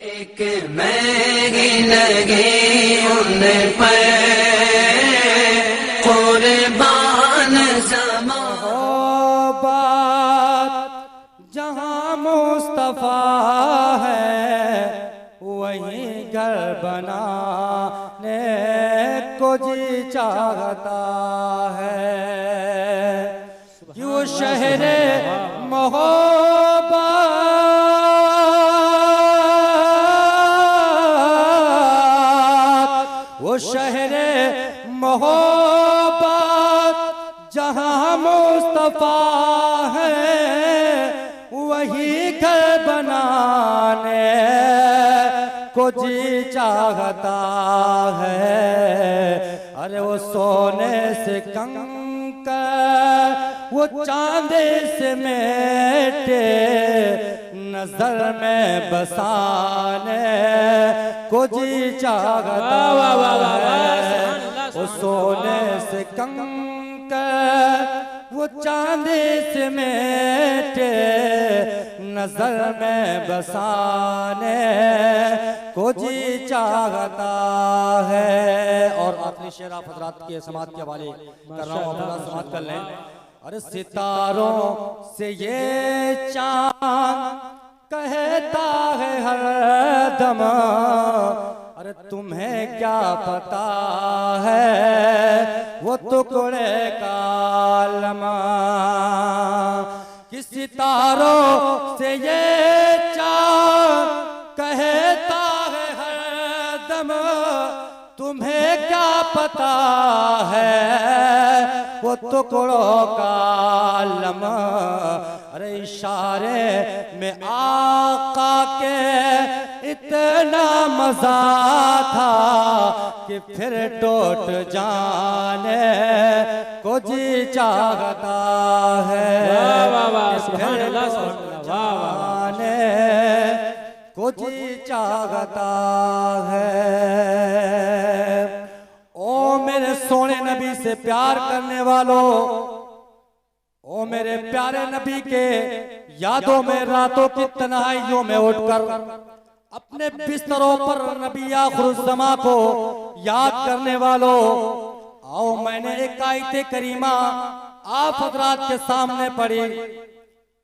एक महंगी लगी उन पर कुर्बान मोहब्बत जहाँ मुस्तफा है वहीं घर बनाने को जी चाहता है। क्यों शहरे वो शहरे मोहब्बत जहाँ मुस्तफा है वही घर बनाने को जी चाहता है। अरे वो सोने से कंकर वो चांदी से मेटे नजर में बसाने को जी चाहता है। वो सोने से कंकर वो चांदी से मेटे नजर में बसाने को जी चाहता है। और आखिरी शेर आप हजरात के समात के हवाले कर रहा हूँ, अपना समात कर लें। अरे सितारों से ये चांद कहता है हर दम, अरे तुम्हें क्या पता है वो टुकड़े का लम्हा। कि सितारों से ये चांद कहता है हर दम, तुम्हें क्या पता है वो टुकड़ों का लम्हा। अरे इशारे में आका के इतना मजा था कि फिर टूट जाने को जी चाहता है। जाने को जी चाहता है। ओ मेरे सोने नबी से प्यार करने वालों, ओ मेरे प्यारे नबी के यादों में रातों की तन्हाइयों में उठकर अपने बिस्तरों पर नबी आखिरुज़्ज़मा को याद करने वालों, आओ मैंने एक आयत करीमा आप हजरात के सामने पढ़ी।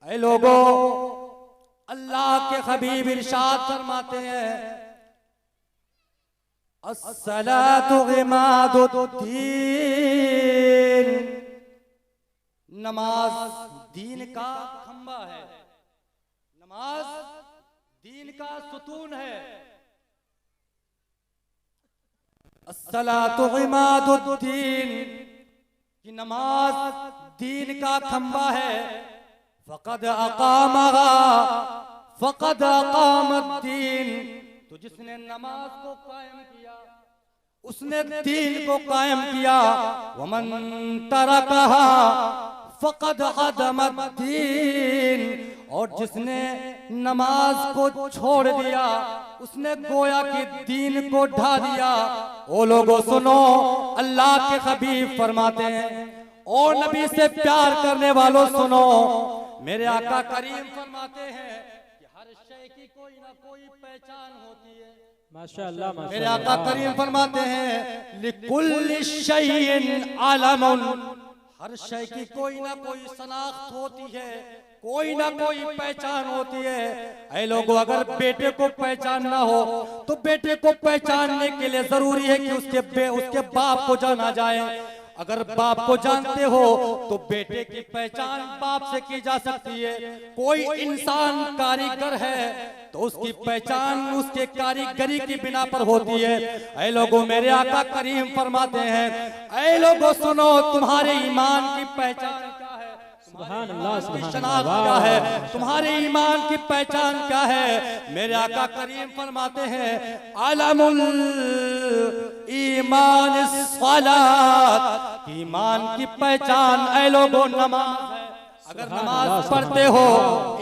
ऐ लोगों, अल्लाह के हबीब इरशाद फरमाते हैं, अस्सलातु इमादुद्दीन, नमाज दीन का खंबा है, नमाज दीन का सुतून है। अस्सलातु इमादुद्दीन की नमाज दीन का खंबा है। फ़क़द अक़ामहा फ़क़द अक़ामद्दीन, तो जिसने नमाज को कायम किया उसने दीन को कायम किया। वमन तरकहा फ़क़द हदमद्दीन, और जिसने नमाज को छोड़ दिया उसने गोया कि दीन को ढा दिया। ओ लोगों सुनो, अल्लाह के हबीब फरमाते हैं, ओ नबी से प्यार करने वालों सुनो, मेरे आका करीम फरमाते हैं कि हर शय की कोई ना कोई पहचान होती है। माशाअल्लाह, मेरे आका करीम फरमाते हैं, लिकुल्लि शैइन अलमुन, हर शय की कोई ना कोई शनाख्त होती है, कोई ना कोई पहचान होती है। ऐ लोगों, अगर बेटे को पहचानना हो तो बेटे को पहचानने के लिए जरूरी है कि उसके बाप को जाना जाए। अगर बाप को जानते हो तो बेटे की पहचान बाप से की जा सकती है। कोई इंसान कारीगर है तो उसकी पहचान उसके कारीगरी की बिना पर होती है। ऐ लोगों, मेरे आका करीम फरमाते हैं, ऐ लोगों सुनो, तुम्हारे ईमान की पहचान क्या है, सुभान अल्लाह, सुभान शनाख्त अल्लाह, क्या है, तुम्हारे ईमान की पहचान क्या है। मेरे आका करीम फरमाते हैं, अलमुल ईमान सलात, ईमान की पहचान ऐ लोगों नमाज है। अगर नमाज पढ़ते हो,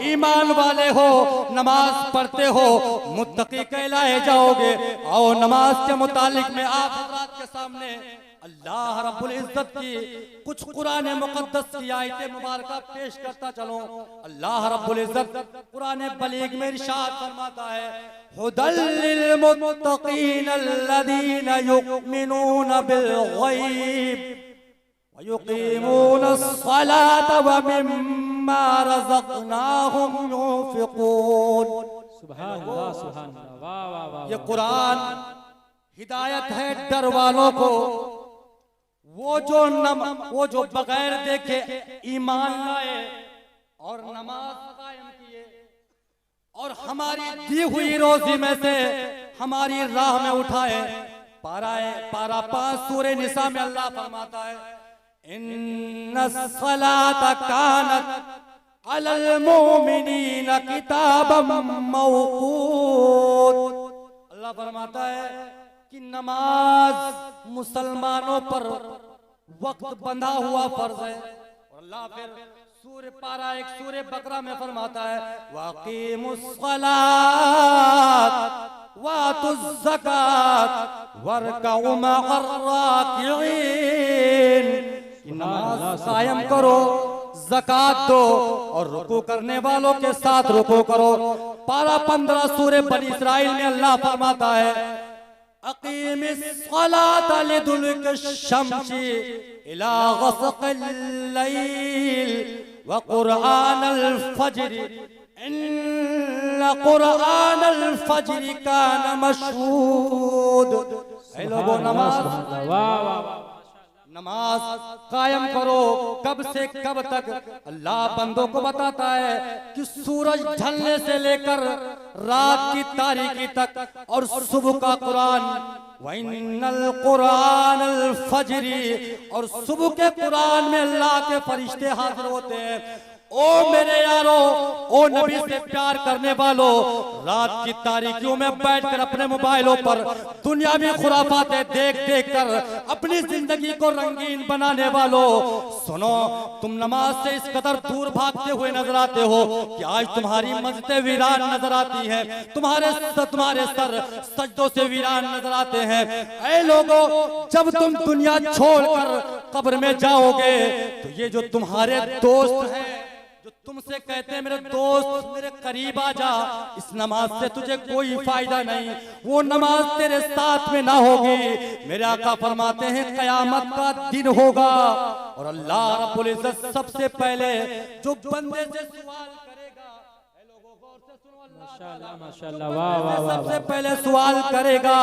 ईमान वाले हो, नमाज पढ़ते हो, मुत्तकी कहलाए जाओगे। और नमाज के मुतालिक में आप हज़रात के सामने अल्लाह रब्बुल इज्जत की कुछ कुरान मुक़द्दस की आयतें मुबारका पेश करता चलो। अल्लाह रब्बुल इज्जत कुरान बलीग में इरशाद फरमाता है, हुदल लिल मुत्तकीन अल्लज़ीना युमिनून बिल गैब व युकीमूनस सलात व मिम्मा रज़क़नाहुम युनफ़िक़ून। सुभान अल्लाह, सुभान अल्लाह, वाह वाह वाह। ये कुरान हिदायत है डर वालों को, वो जो बगैर देखे ईमान लाए और नमाज कायम किए और हमारी दी हुई रोजी में से हमारी राह में उठाए। पारा 5 सूरह निसा में अल्लाह फरमाता है, इन्नस्सलाता कानत अलल मोमिनीना किताबम मौक़ूत। अल्लाह फरमाता है कि नमाज मुसलमानों पर वक्त बंधा हुआ फर्ज है। और अल्लाह फिर सूरह पारा 1 सूरह बकरा में फरमाता है, वाक़ीमुस्सलात वातुज़ ज़कात वरकऊ मअर राकिईन। नमाज कायम करो, ज़कात दो और रुकू करने वालों के साथ रुकू करो। पारा 15 सूरह बनी इस्राइल में अल्लाह फरमाता है, अक़ीमिस्सलात लिदुलुकिश्शम्सी इला ग़सक़िल लैल व क़ुरआनल फ़ज्र इन्न क़ुरआनल फ़ज्र कान मशहूद। ऐ लोगों, नमाज कायम करो। कब से कब तक? अल्लाह बंदों को बताता है कि सूरज ढलने से लेकर रात की तारीकी तक और सुबह का कुरान, वइन्नल कुरानल फजरी, और सुबह के कुरान में अल्लाह के फरिश्ते हाजिर होते हैं। ओ मेरे यारो, ओ नबी से प्यार करने वालों, रात की तारीकियों में बैठकर अपने मोबाइलों पर दुनियावी खुराफातें देख देख कर अपनी जिंदगी को रंगीन बनाने वालों, सुनो, तुम नमाज से इस कदर दूर भागते हुए नजर आते हो कि आज तुम्हारी मस्जिदें वीरान नजर आती हैं, तुम्हारे सर सजदों से वीरान नजर आते हैं। ऐ लोगों, जब तुम दुनिया छोड़कर कब्र में जाओगे तो ये जो तुम्हारे दोस्त हैं, जो तुमसे कहते हैं मेरे दोस्त मेरे करीब आ जा, इस नमाज से तुझे कोई फायदा नहीं, वो नमाज तेरे साथ में ना होगी। मेरे आका फरमाते हैं कयामत का दिन होगा और अल्लाह रब्बुल इज्जत सबसे पहले जो बंदे से सवाल करेगा, माशाअल्लाह माशाअल्लाह, वाह वाह वाह। सबसे पहले सवाल करेगा,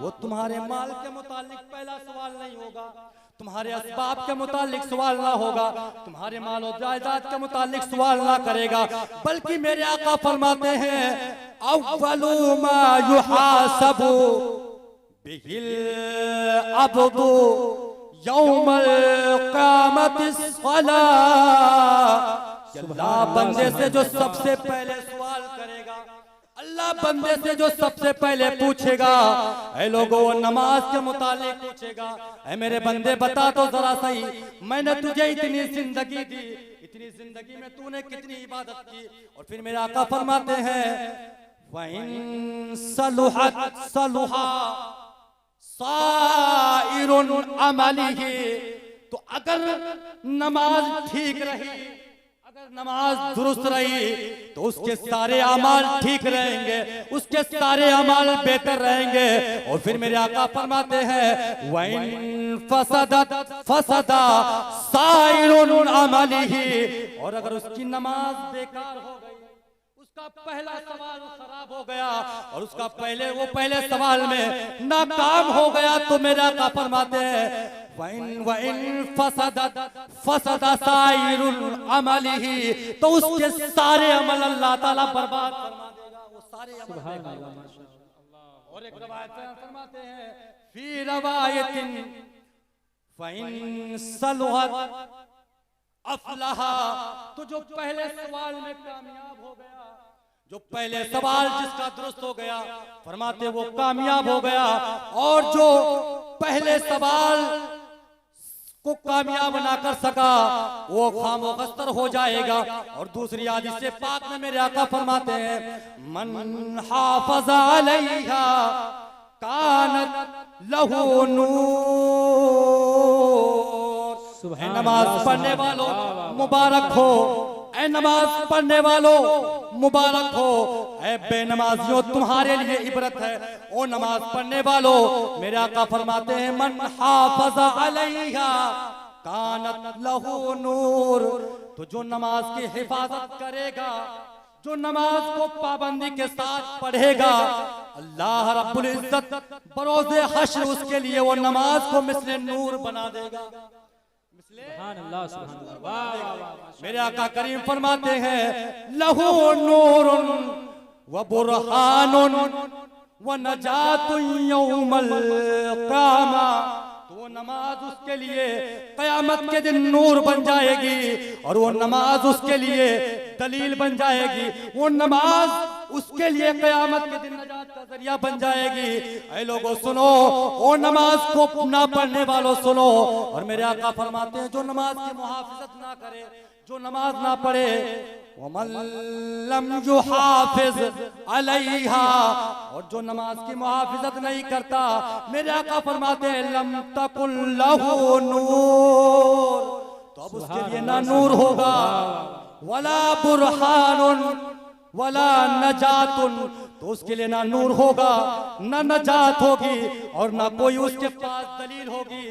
वो तुम्हारे माल के मुतालिक पहला सवाल नहीं होगा, तुम्हारे असबाब के मुतालिक सवाल ना होगा, तुम्हारे माल और जायदाद के मुतालिक सवाल ना करेगा, बल्कि मेरे आका फरमाते हैं अव्वलु मा युहासबु बिहिल अब्दु यौमल क़यामतिस सलाह। अल्लाह बंदे से जो सबसे पहले सवाल करेगा, अल्लाह बंदे से जो सबसे पहले पूछेगा, ऐ लोगों, वो नमाज के मुतालिक पूछेगा। ऐ मेरे बंदे, बता तो जरा सही, मैंने तुझे इतनी जिंदगी दी, इतनी जिंदगी में तूने कितनी इबादत की? और फिर मेरे आका फरमाते हैं वइन सलुहत सलुहा साइरुन अमलिही, तो अगर नमाज ठीक रही, अगर नमाज दुरुस्त रही तो उसके सारे अमाल ठीक रहेंगे, उसके सारे अमाल बेहतर रहेंगे। और फिर मेरे आका फरमाते हैं वइन फसदत फसदा साइरुन अमलिही, और अगर उसकी नमाज बेकार हो गई, उसका पहला सवाल खराब हो गया और उसका पहले सवाल में नाकाम हो गया, तो मेरे आका फरमाते हैं वइन फसदत फसदा साइरुल अमलिही, तो उसके सारे अमल अल्लाह ताला बर्बाद फरमा देगा, वो सारे अमल। और एक रवायत में फरमाते हैं फी रवायतिन फइन सलुहत अफलहा, तो जो पहले सवाल में कामयाब हो गया, जो पहले सवाल जिसका दुरुस्त हो गया, फरमाते वो कामयाब हो गया। और जो पहले सवाल को कामयाब ना कर सका वो खामोखस्तर हो जाएगा। और दूसरी हदीस से पाक में मेरे आका फरमाते हैं मन हाफ़ज़ अलैहा कानत लहू नूर। ऐ नमाज पढ़ने वालों मुबारक हो, ऐ नमाज पढ़ने वालों मुबारक हो, ऐ बेनमाजियों तुम्हारे लिए इबरत है। ओ नमाज पढ़ने वालों, मेरे आका फरमाते हैं मन हाफ़ज़ अलैहा कानत लहू नूर। तो जो नमाज की हिफाजत करेगा, जो नमाज को पाबंदी के साथ पढ़ेगा, अल्लाह रब्बुल इज्जत बरोज़े हश्र उसके लिए वो नमाज को मिस्ले नूर बना देगा। सुभान अल्लाह, सुभान अल्लाह, वाह वाह वाह। मेरे आका करीम फरमाते हैं लहू नूरुन व बुरहानुन व नजातुन यौमल क़यामा। तो वो नमाज उसके लिए कयामत के दिन नूर बन जाएगी और वो नमाज उसके लिए दलील बन जाएगी। वो नमाज उसके लिए कयामत के दिन नजात का जरिया बन जाएगी। ऐ लोगों सुनो, वो नमाज को ना पढ़ने वालों सुनो। और मेरे आका फरमाते हैं जो नमाज की मुहाफिजत ना करे, जो नमाज ना पढ़े, वमन लम युहाफिज अलैहा, और जो नमाज की मुहाफिजत नहीं करता, मेरे आका फरमाते हैं लम तकुल लहू नूर। तो अब उसके लिए ना नूर होगा, वला बुरहानुन वला नजातुन, तो उसके लिए ना नूर होगा, ना नजात होगी और ना कोई उसके पास दलील होगी।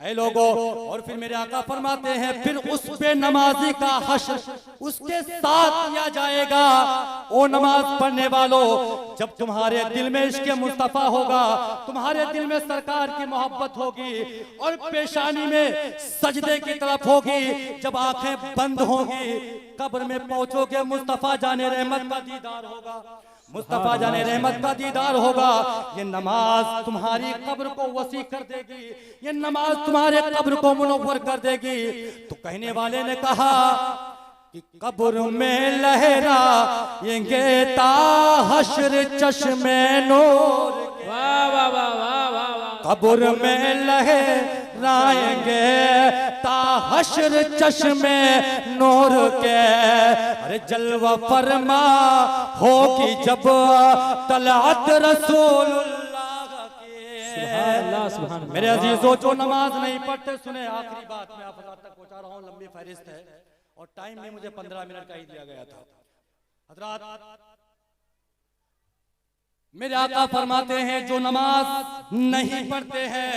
ऐ लोगों, और फिर मेरे आका फरमाते हैं फिर उस पे नमाजी का हश्र उसके साथ किया जाएगा। ओ नमाज पढ़ने वालों, जब तुम्हारे दिल में इश्क़ मुस्तफ़ा होगा, तुम्हारे दिल में सरकार की मोहब्बत होगी और पेशानी में सजदे की तरफ होगी, जब आंखें बंद होंगी, कब्र में पहुंचोगे, मुस्तफ़ा जाने रहमत का दीदार होगा, मुस्तफा जाने रहमत का दीदार होगा। ये नमाज तुम्हारी कब्र को वसी कर देगी, ये नमाज तुम्हारे कब्र को मुनव्वर कर देगी। तो कहने वाले ने कहा कि कब्र में लहराएंगे ता हश्र चश्मे नूर, वाह वाह वाह वाह वाह वाह। कब्र में लहराएंगे ता हश्र चश्मे नूर के। अरे जलवा फरमा होगी जब तलअत रसूलुल्लाह की। सुभान अल्लाह, सुभान अल्लाह। मेरे अजीजों, जो नमाज नहीं पढ़ते, सुने आखिरी बात मैं आप तक पहुंचा रहा हूं, लंबी फहरिस्त है और टाइम में मुझे 15 मिनट का ही दिया गया था। हजरात, मेरे आका फरमाते हैं जो नमाज नहीं पढ़ते हैं,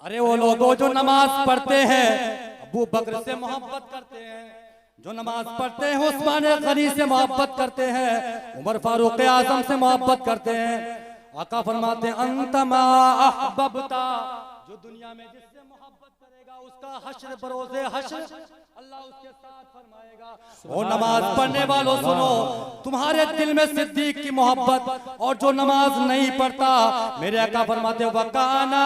अरे वो लोगों जो नमाज पढ़ते हैं अबू बकर से मोहब्बत करते हैं, जो नमाज पढ़ते हैं उस्मान गनी से मोहब्बत करते हैं, उमर फारूक आजम से मोहब्बत करते हैं। आका फरमाते हैं अंतमा अहबबता, जो दुनिया में जिससे मोहब्बत करेगा उसका हश्र बरोज़े हश्र अल्लाह उसके साथ फरमाएगा। वो नमाज पढ़ने वालों सुनो, तुम्हारे दिल में सिद्दीक की मोहब्बत और जो नमाज नहीं पढ़ता, मेरे आका फरमाते वकाना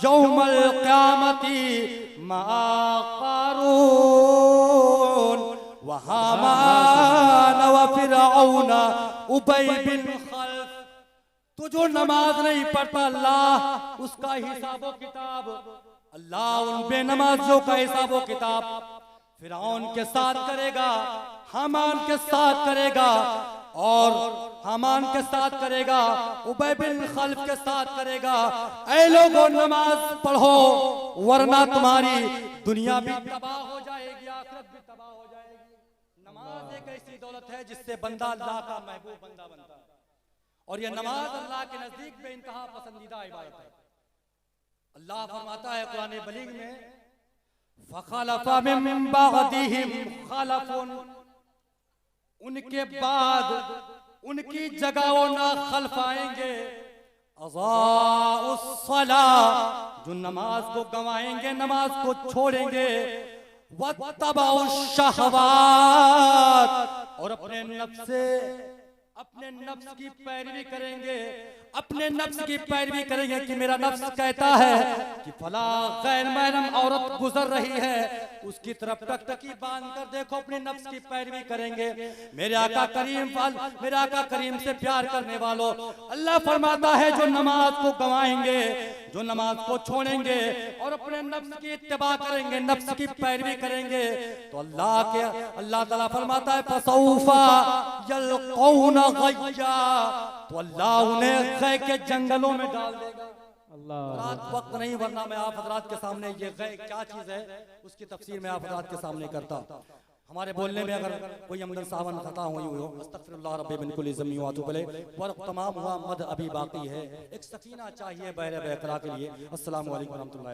यौमल क़यामती मा क़ारून व हामान व फिरऔन उबय बिन खल्फ। तो जो नमाज नहीं पढ़ता, अल्लाह उसका हिसाबो किताब, अल्लाह उन बेनमाजियों का हिसाबो किताब फिरौन के साथ करेगा, हामान के साथ करेगा और हामान के साथ करेगा, उबय बिन खल्फ के साथ करेगा। ऐ लोगों नमाज पढ़ो वरना तुम्हारी दुनिया भी तबाह हो जाएगी, आखिरत भी तबाह हो जाएगी। नमाज एक ऐसी दौलत है जिससे बंदा अल्लाह का महबूब बंदा बनता है और यह नमाज अल्लाह के नजदीक में इंतहा पसंदीदा इबादत है। अल्लाह फरमाता है कुरान बलीग में फखलफा मिन बादिहिम खलफुन, उनके बाद उनकी जगह वो ना खल्फ आएंगे, अज़ाउस सला, जो नमाज को गंवाएंगे, नमाज को छोड़ेंगे, वत्तबाउश शहवात, और अपने नफ्स की पैरवी करेंगे, अपने नफ्स की पैरवी करेंगे कि मेरा नफ्स कहता है कि फला गैर महरम औरत गुजर रही है, उसकी तरफ टकटकी बांध कर देखो, अपने नफ्स की पैरवी करेंगे। मेरे आका करीम से प्यार करने वालों, अल्लाह फरमाता है जो नमाज को गंवाएंगे, जो नमाज को छोड़ेंगे और अपने नफ्स की इत्तिबा करेंगे, नफ्स की पैरवी करेंगे, तो अल्लाह ताला फरमाता है फसौफा यल्कौना गय्या, तो अल्लाह उन्हें गय के जंगलों में डाल देगा। रात वक्त नहीं, वरना मैं आप हजरात के सामने ये गय क्या चीज है उसकी तफसीर मैं आप हजरात के सामने करता। हमारे बोलने में अगर कोई अमदन सावन खता हुई हो, अस्तगफिरुल्लाह रब्बी मिन कुल्ली ज़म्बि व अतूबु इलैह, वक्त तमाम हुआ, मद अभी बाकी है। एक सकीना चाहिए बहरे बहकरा के लिए। अस्सलामु अलैकुम व रहमतुल्लाहि।